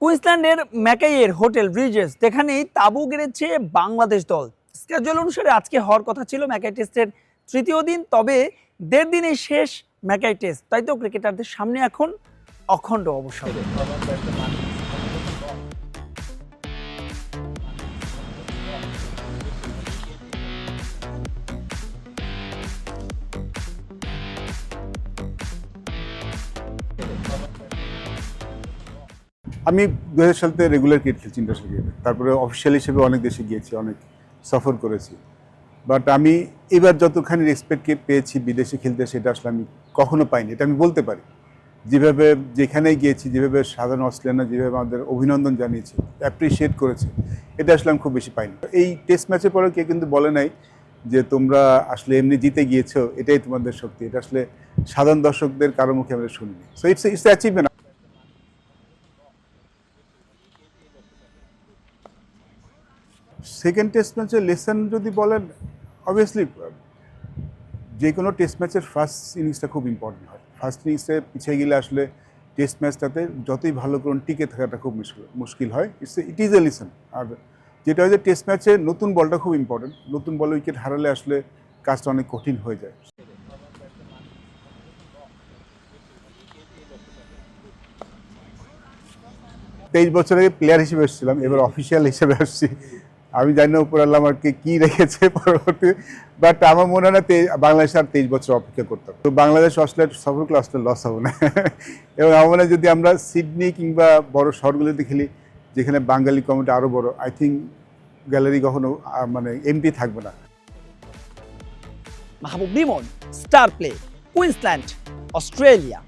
কুইন্সল্যান্ডের ম্যাকাইয়ের hotel Bridges যেখানেই তাঁবু গেড়েছে বাংলাদেশ দল। স্কেজুল অনুসারে আজকে হওয়ার কথা ছিল ম্যাকাই টেস্টের তৃতীয় দিন, তবে 1.5 দিনে শেষ ম্যাকাই টেস্ট। তাই তো ক্রিকেটারদের সামনে এখন অখণ্ড অবসর। আমি 2000 সাল থেকে রেগুলার ক্রিকেট খেলছি ইন্টারন্যাশনাল ক্রিকেটে, তারপরে অফিসিয়াল হিসেবে অনেক দেশে গিয়েছি, অনেক সফর করেছি। বাট আমি এবার যতখানি রেসপেক্ট পেয়েছি বিদেশে খেলতে, সেটা আসলে আমি কখনো পাইনি, এটা আমি বলতে পারি। যেভাবে যেখানেই গিয়েছি, যেভাবে সাধারণ অস্ট্রেলিয়ানা যেভাবে আমাদের অভিনন্দন জানিয়েছে, অ্যাপ্রিসিয়েট করেছে, এটা আসলে আমি খুব বেশি পাইনি। এই টেস্ট ম্যাচের পরে কেউ কিন্তু বলে নাই যে তোমরা আসলে এমনি জিতে গিয়েছো, এটাই তোমাদের শক্তি। এটা আসলে সাধারণ দর্শকদের কারো মুখে আমরা শুনিনি। So it's achievement. Second test ম্যাচের লেসন যদি বলেন, অবভিয়াসলি যে কোনো টেস্ট ম্যাচের ফার্স্ট ইনিংসটা খুব ইম্পর্টেন্ট হয়। ফার্স্ট ইনিংসে পিছিয়ে গেলে আসলে টেস্ট ম্যাচটাতে যতই ভালো করুন টিকে থাকাটা খুব মুশকিল হয়। It is a listen. আর যেটা হয় যে টেস্ট ম্যাচে নতুন বলটা খুব ইম্পর্টেন্ট। নতুন বলে উইকেট হারালে আসলে কাজটা অনেক কঠিন হয়ে যায়। তেইশ বছরে প্লেয়ার হিসেবে এসেছিলাম, এবার অফিসিয়াল হিসেবে আসছি। আমি জানি না উপর আল্লাহ আমাকে কী রেখেছে পরবর্তী, বাট আমার মনে হয় না বাংলাদেশ আর 23 বছর অপেক্ষা করতাম। তো বাংলাদেশ অস্ট্রেলিয়া সফর করলে অস্ট্রেলিয়া লস হবে না। এবং আমার মনে হয় যদি আমরা সিডনি কিংবা বড় শহরগুলোতে খেলি, যেখানে বাঙালি কমিউনিটি আরও বড়, আই থিঙ্ক গ্যালারি কখনো মানে এমটি থাকবে না। Mahbub Limon, star play, Queensland, Australia.